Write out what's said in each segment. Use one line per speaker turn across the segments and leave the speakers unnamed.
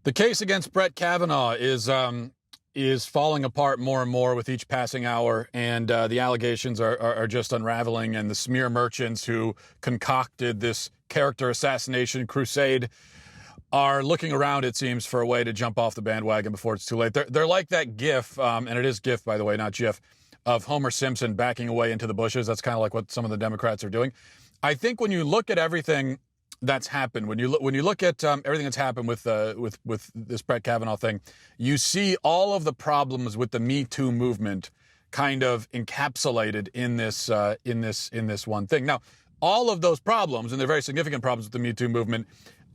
The case against Brett Kavanaugh is falling apart more and more with each passing hour, and the allegations are just unraveling. And the smear merchants who concocted this character assassination crusade are looking around, it seems, for a way to jump off the bandwagon before it's too late. They're like that GIF, and it is GIF, by the way, not GIF, of Homer Simpson backing away into the bushes. That's kind of like what some of the Democrats are doing. I think when you look at everything that's happened, when you look at everything that's happened with this Brett Kavanaugh thing, you see all of the problems with the Me Too movement kind of encapsulated in this one thing. Now, all of those problems, and they're very significant problems with the Me Too movement,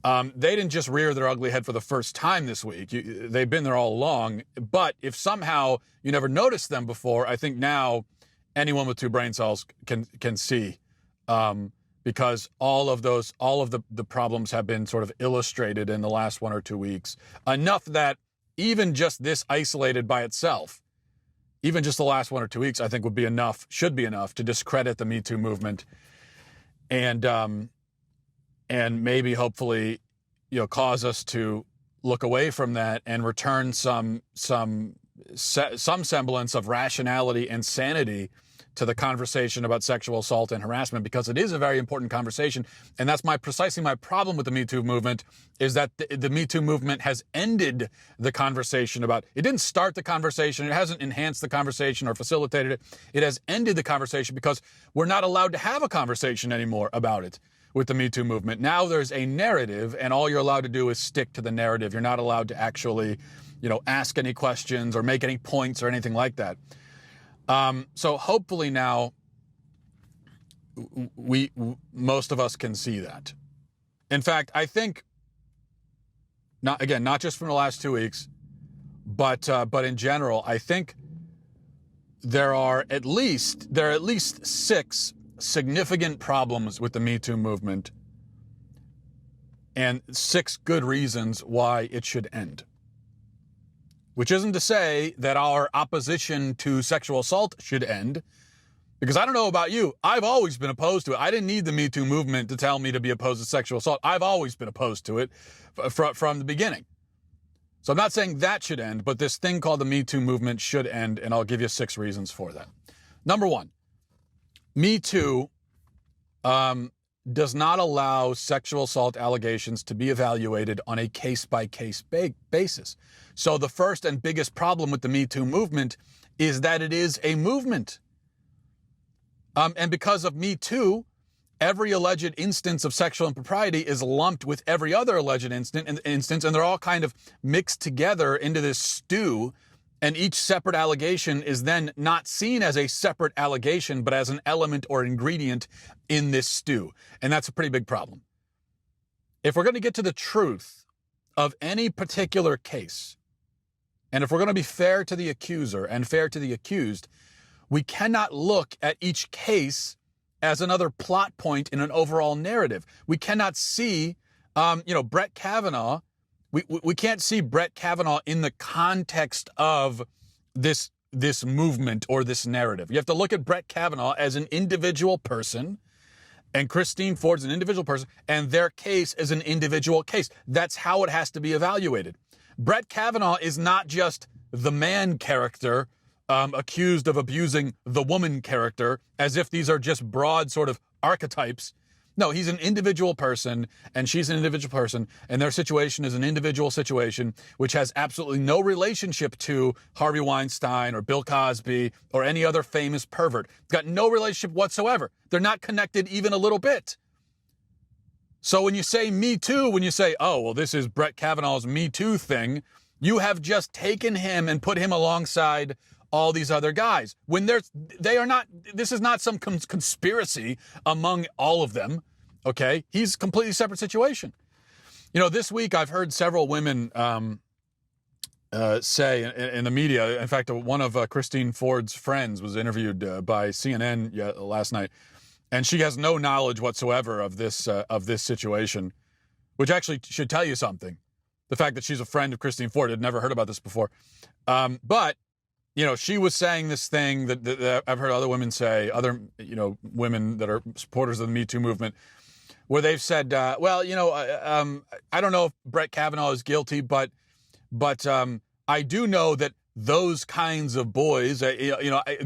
they didn't just rear their ugly head for the first time this week. They've been there all along. But if somehow you never noticed them before, I think now anyone with two brain cells can see. Because all of the problems have been sort of illustrated in the last 1 or 2 weeks. Enough that even just this isolated by itself, even just the last 1 or 2 weeks, I think should be enough to discredit the Me Too movement. And maybe hopefully, cause us to look away from that and return some semblance of rationality and sanity to the conversation about sexual assault and harassment, because it is a very important conversation. And that's precisely my problem with the Me Too movement, is that the Me Too movement has ended the conversation about, it didn't start the conversation, it hasn't enhanced the conversation or facilitated it. It has ended the conversation because we're not allowed to have a conversation anymore about it with the Me Too movement. Now there's a narrative, and all you're allowed to do is stick to the narrative. You're not allowed to actually, ask any questions or make any points or anything like that. So hopefully now most of us can see that. In fact, I think not just from the last 2 weeks, but in general, I think there are at least 6 significant problems with the Me Too movement and 6 good reasons why it should end. Which isn't to say that our opposition to sexual assault should end, because I don't know about you, I've always been opposed to it. I didn't need the Me Too movement to tell me to be opposed to sexual assault. I've always been opposed to it from the beginning. So I'm not saying that should end, but this thing called the Me Too movement should end, and I'll give you 6 reasons for that. Number 1, Me Too does not allow sexual assault allegations to be evaluated on a case-by-case basis. So the first and biggest problem with the Me Too movement is that it is a movement. And because of Me Too, every alleged instance of sexual impropriety is lumped with every other alleged instance, and they're all kind of mixed together into this stew. And each separate allegation is then not seen as a separate allegation, but as an element or ingredient in this stew. And that's a pretty big problem. If we're going to get to the truth of any particular case, and if we're going to be fair to the accuser and fair to the accused, we cannot look at each case as another plot point in an overall narrative. We cannot see, Brett Kavanaugh. We can't see Brett Kavanaugh in the context of this movement or this narrative. You have to look at Brett Kavanaugh as an individual person, and Christine Ford's an individual person, and their case is an individual case. That's how it has to be evaluated. Brett Kavanaugh is not just the man character accused of abusing the woman character, as if these are just broad sort of archetypes. No, he's an individual person, and she's an individual person, and their situation is an individual situation, which has absolutely no relationship to Harvey Weinstein or Bill Cosby or any other famous pervert. It's got no relationship whatsoever. They're not connected even a little bit. So when you say Me Too, when you say, oh, well, this is Brett Kavanaugh's Me Too thing, you have just taken him and put him alongside all these other guys. When they are not, this is not some conspiracy among all of them, okay? He's a completely separate situation. This week I've heard several women say in the media, in fact, one of Christine Ford's friends was interviewed by CNN last night, and she has no knowledge whatsoever of this situation, which actually should tell you something. The fact that she's a friend of Christine Ford, had never heard about this before. But she was saying this thing that I've heard other women say, other, women that are supporters of the Me Too movement, where they've said, well, I don't know if Brett Kavanaugh is guilty, but I do know that those kinds of boys,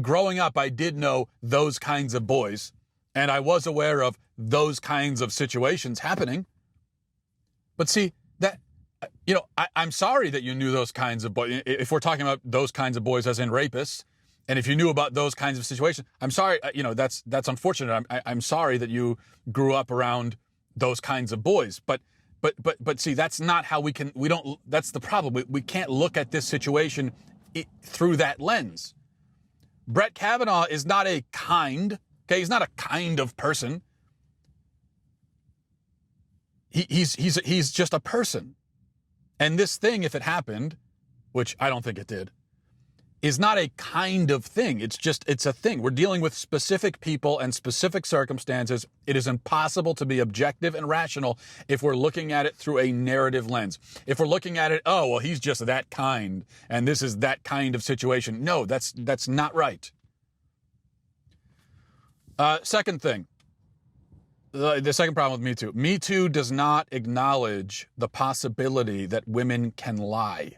growing up, I did know those kinds of boys, and I was aware of those kinds of situations happening. But see, that, I'm sorry that you knew those kinds of boys. If we're talking about those kinds of boys as in rapists, and if you knew about those kinds of situations, I'm sorry, that's unfortunate. I'm sorry that you grew up around those kinds of boys. But see, that's not how that's the problem. We can't look at this situation through that lens. Brett Kavanaugh is not he's not a kind of person. He's just a person. And this thing, if it happened, which I don't think it did, is not a kind of thing. It's a thing. We're dealing with specific people and specific circumstances. It is impossible to be objective and rational if we're looking at it through a narrative lens. If we're looking at it, oh, well, he's just that kind, and this is that kind of situation. No, that's not right. Second thing, the second problem with Me Too. Me Too does not acknowledge the possibility that women can lie.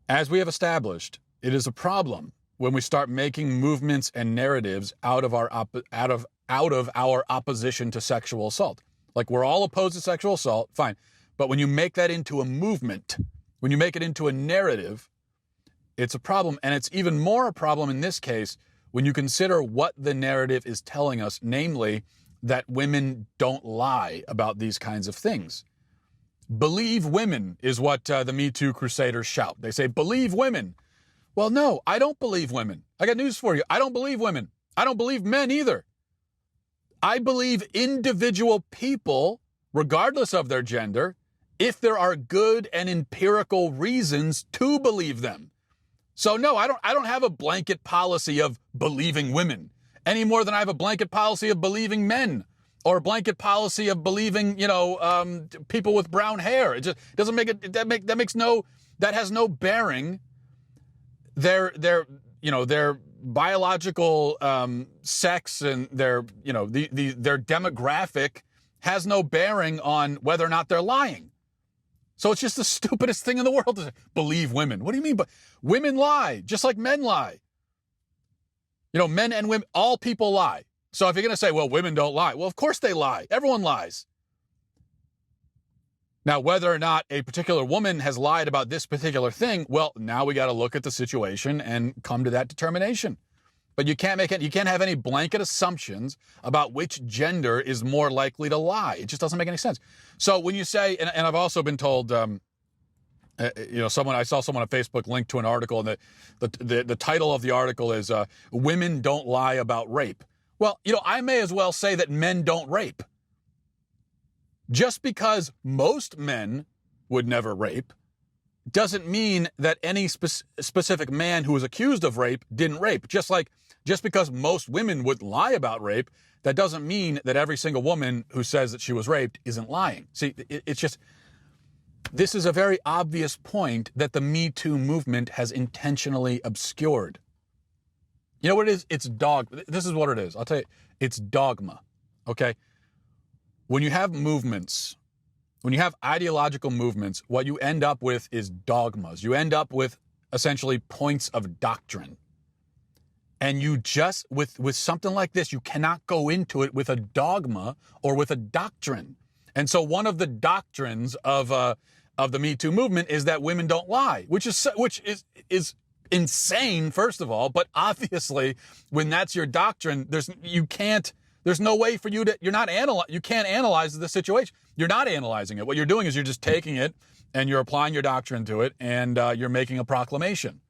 As we have established, it is a problem when we start making movements and narratives out of our opposition to sexual assault. Like, we're all opposed to sexual assault, fine. But when you make that into a movement, when you make it into a narrative, it's a problem. And it's even more a problem in this case when you consider what the narrative is telling us, namely that women don't lie about these kinds of things. Believe women is what the Me Too crusaders shout. They say, believe women. Well, no, I don't believe women. I got news for you. I don't believe women. I don't believe men either. I believe individual people, regardless of their gender, if there are good and empirical reasons to believe them. So no, I don't have a blanket policy of believing women any more than I have a blanket policy of believing men. Or a blanket policy of believing, people with brown hair. It just doesn't make it. That has no bearing. Their biological sex and their demographic has no bearing on whether or not they're lying. So it's just the stupidest thing in the world to believe women. What do you mean? But women lie, just like men lie. Men and women, all people lie. So if you're going to say, well, women don't lie, well, of course they lie. Everyone lies. Now, whether or not a particular woman has lied about this particular thing, well, now we got to look at the situation and come to that determination. But you can't have any blanket assumptions about which gender is more likely to lie. It just doesn't make any sense. So when you say, and I've also been told, I saw someone on Facebook link to an article, and the title of the article is "Women Don't Lie About Rape." Well, I may as well say that men don't rape. Just because most men would never rape doesn't mean that any specific man who was accused of rape didn't rape. Just because most women would lie about rape, that doesn't mean that every single woman who says that she was raped isn't lying. See, this is a very obvious point that the Me Too movement has intentionally obscured. You know what it is? It's dogma. This is what it is. I'll tell you, it's dogma, okay? When you have movements, when you have ideological movements, what you end up with is dogmas. You end up with essentially points of doctrine. And you just, with something like this, you cannot go into it with a dogma or with a doctrine. And so one of the doctrines of the Me Too movement is that women don't lie, which is insane, first of all, but obviously when that's your doctrine, there's no way for you can't analyze the situation. You're not analyzing it. What you're doing is you're just taking it and you're applying your doctrine to it, and you're making a proclamation.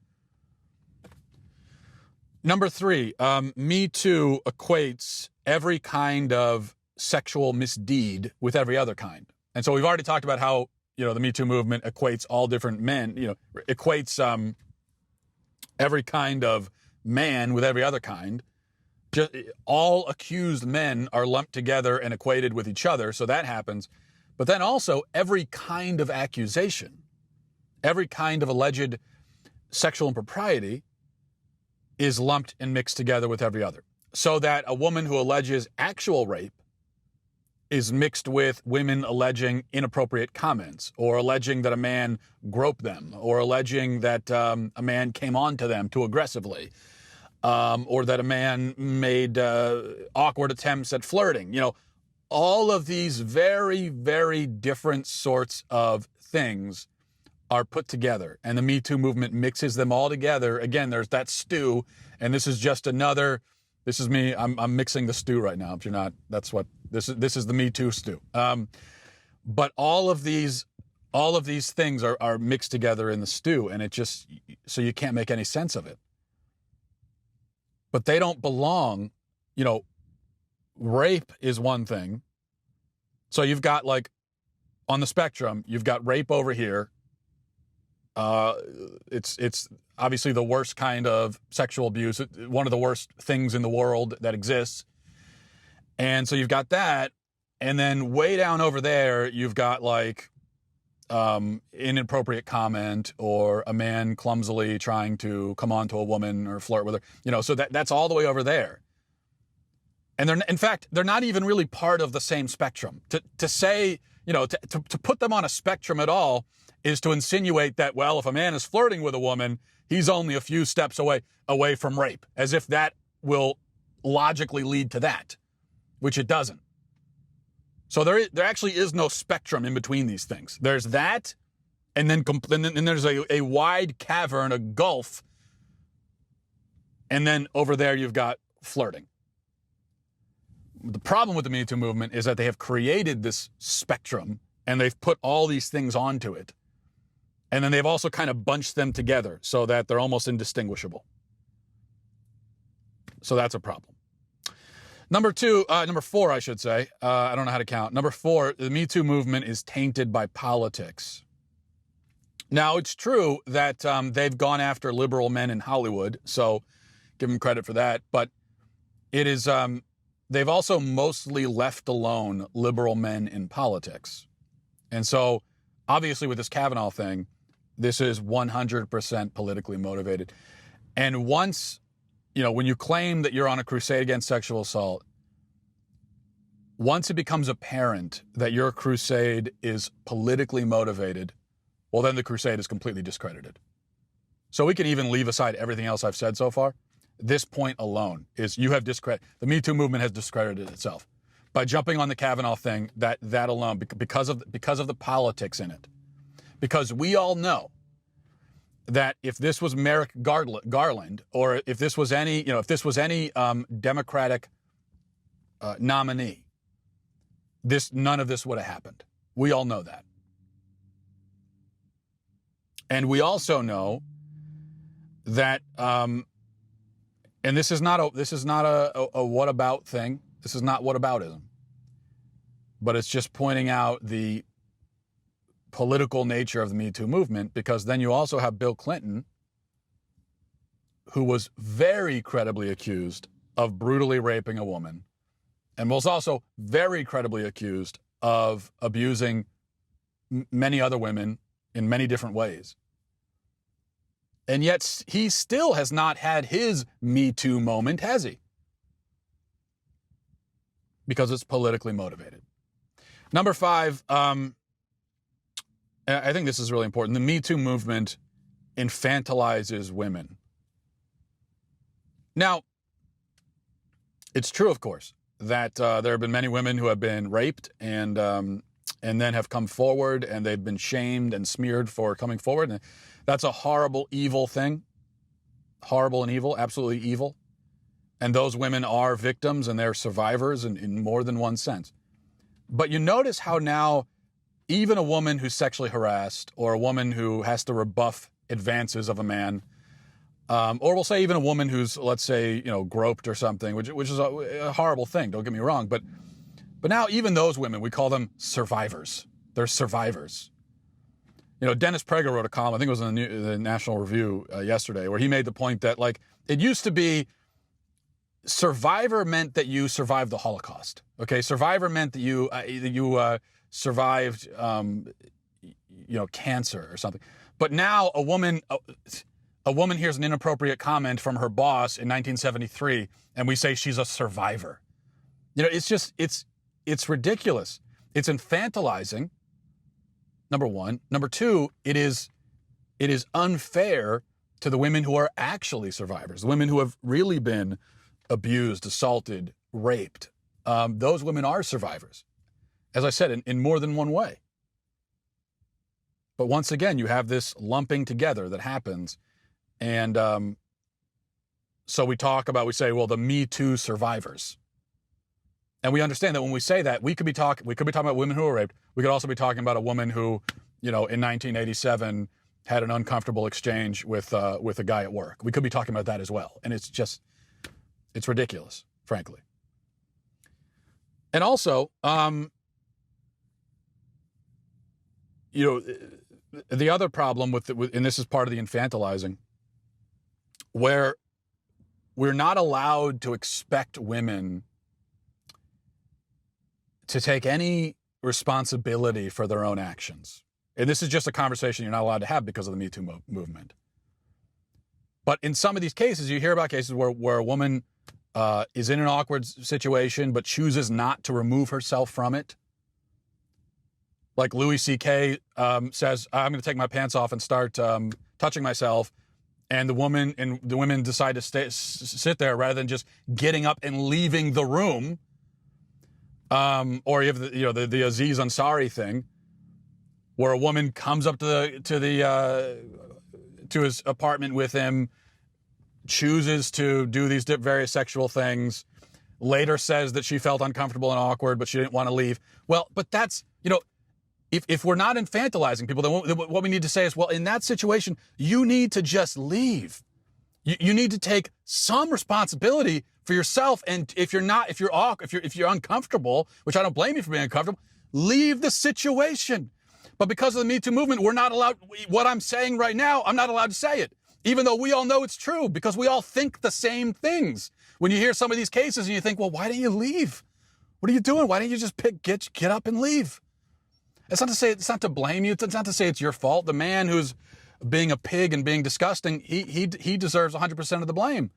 Number 3, Me Too equates every kind of sexual misdeed with every other kind. And so we've already talked about how, the Me Too movement equates all different men, equates every kind of man with every other kind. Just all accused men are lumped together and equated with each other, so that happens. But then also every kind of accusation, every kind of alleged sexual impropriety is lumped and mixed together with every other. So that a woman who alleges actual rape is mixed with women alleging inappropriate comments, or alleging that a man groped them, or alleging that a man came on to them too aggressively, or that a man made awkward attempts at flirting. All of these very, very different sorts of things are put together, and the Me Too movement mixes them all together. Again, there's that stew, and this is just another. This is me. I'm mixing the stew right now. If you're not, that's what this is. This is the Me Too stew. But all of these things are mixed together in the stew, and it just, so you can't make any sense of it. But they don't belong. Rape is one thing. So you've got, like, on the spectrum, you've got rape over here. It's obviously the worst kind of sexual abuse, one of the worst things in the world that exists. And so you've got that. And then way down over there, you've got, like, inappropriate comment, or a man clumsily trying to come on to a woman or flirt with her. So that's all the way over there. And in fact, they're not even really part of the same spectrum. To say, to put them on a spectrum at all is to insinuate that, well, if a man is flirting with a woman, he's only a few steps away from rape, as if that will logically lead to that, which it doesn't. So there actually is no spectrum in between these things. There's that, and then there's a wide cavern, a gulf, and then over there you've got flirting. The problem with the Me Too movement is that they have created this spectrum, and they've put all these things onto it. And then they've also kind of bunched them together so that they're almost indistinguishable. So that's a problem. Number four, I should say. I don't know how to count. Number four, the Me Too movement is tainted by politics. Now, it's true that they've gone after liberal men in Hollywood, so give them credit for that. But it is, they've also mostly left alone liberal men in politics. And so, obviously, with this Kavanaugh thing, this is 100% politically motivated. And once, when you claim that you're on a crusade against sexual assault, once it becomes apparent that your crusade is politically motivated, well, then the crusade is completely discredited. So we can even leave aside everything else I've said so far. This point alone is you have discredited. The Me Too movement has discredited itself by jumping on the Kavanaugh thing. That alone, because of the politics in it. Because we all know that if this was Merrick Garland, or if this was any, Democratic nominee, none of this would have happened. We all know that. And we also know that, and this is not a what about thing. This is not whataboutism. But it's just pointing out the political nature of the Me Too movement, because then you also have Bill Clinton, who was very credibly accused of brutally raping a woman, and was also very credibly accused of abusing many other women in many different ways. And yet he still has not had his Me Too moment, has he? Because it's politically motivated. Number five, I think this is really important. The Me Too movement infantilizes women. Now, it's true, of course, that there have been many women who have been raped and then have come forward, and they've been shamed and smeared for coming forward. And that's a horrible, evil thing. Horrible and evil, absolutely evil. And those women are victims, and they're survivors in more than one sense. But you notice how now even a woman who's sexually harassed, or a woman who has to rebuff advances of a man, or we'll say even a woman who's, let's say, groped or something, which is a horrible thing, don't get me wrong. But now even those women, we call them survivors. They're survivors. Dennis Prager wrote a column, I think it was in the National Review yesterday, where he made the point that, like, it used to be survivor meant that you survived the Holocaust. Okay, survivor meant that you survived, cancer or something. But now a woman hears an inappropriate comment from her boss in 1973, and we say she's a survivor. It's it's ridiculous. It's infantilizing, number one. Number two, it is unfair to the women who are actually survivors, the women who have really been abused, assaulted, raped. Those women are survivors, as I said, in more than one way. But once again, you have this lumping together that happens. And so we say, well, the Me Too survivors. And we understand that when we say that, we could be talking about women who were raped. We could also be talking about a woman who, in 1987 had an uncomfortable exchange with a guy at work. We could be talking about that as well. And it's ridiculous, frankly. And also, the other problem and this is part of the infantilizing, where we're not allowed to expect women to take any responsibility for their own actions. And this is just a conversation you're not allowed to have because of the Me Too movement. But in some of these cases, you hear about cases where a woman is in an awkward situation but chooses not to remove herself from it. Like Louis C.K. Says, I'm going to take my pants off and start touching myself. And the women decide to sit there rather than just getting up and leaving the room. Or you have the Aziz Ansari thing, where a woman comes up to his apartment with him, chooses to do these various sexual things, later says that she felt uncomfortable and awkward, but she didn't want to leave. Well, but that's, if we're not infantilizing people, then what we need to say is, well, in that situation, you need to just leave. You need to take some responsibility for yourself. And if you're uncomfortable, which I don't blame you for being uncomfortable, leave the situation. But because of the Me Too movement, we're not allowed, what I'm saying right now, I'm not allowed to say it, even though we all know it's true, because we all think the same things. When you hear some of these cases and you think, well, why don't you leave? What are you doing? Why don't you just get up and leave? It's not to blame you. It's not to say it's your fault. The man who's being a pig and being disgusting, he deserves 100% of the blame.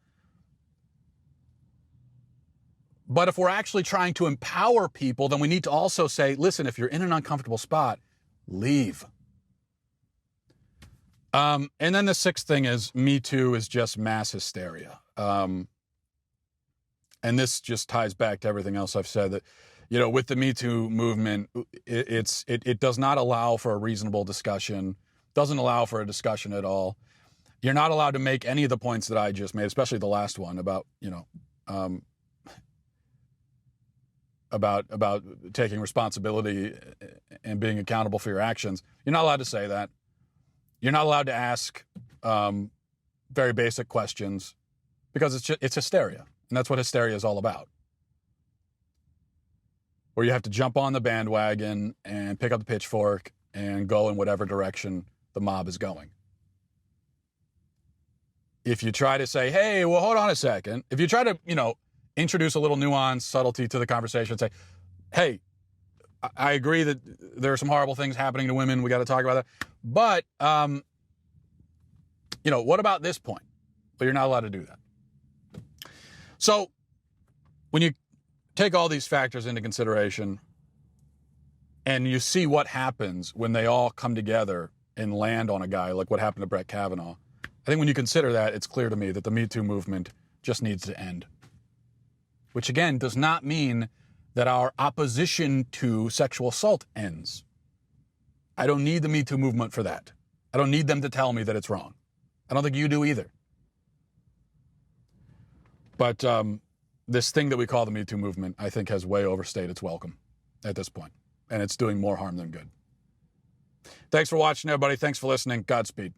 But if we're actually trying to empower people, then we need to also say, listen, if you're in an uncomfortable spot, leave. And then the sixth thing is Me Too is just mass hysteria. And this just ties back to everything else I've said, that, with the Me Too movement, it does not allow for a reasonable discussion, doesn't allow for a discussion at all. You're not allowed to make any of the points that I just made, especially the last one about, about taking responsibility and being accountable for your actions. You're not allowed to say that. You're not allowed to ask very basic questions, because it's hysteria. And that's what hysteria is all about. Where you have to jump on the bandwagon and pick up the pitchfork and go in whatever direction the mob is going. If you try to say, hey, well, hold on a second. If you try to, introduce a little nuance, subtlety to the conversation, say, hey, I agree that there are some horrible things happening to women. We got to talk about that. But, what about this point? But you're not allowed to do that. So when you take all these factors into consideration and you see what happens when they all come together and land on a guy, like what happened to Brett Kavanaugh, I think when you consider that, it's clear to me that the Me Too movement just needs to end. Which, again, does not mean that our opposition to sexual assault ends. I don't need the Me Too movement for that. I don't need them to tell me that it's wrong. I don't think you do either. But this thing that we call the Me Too movement, I think, has way overstayed its welcome at this point. And it's doing more harm than good. Thanks for watching, everybody. Thanks for listening. Godspeed.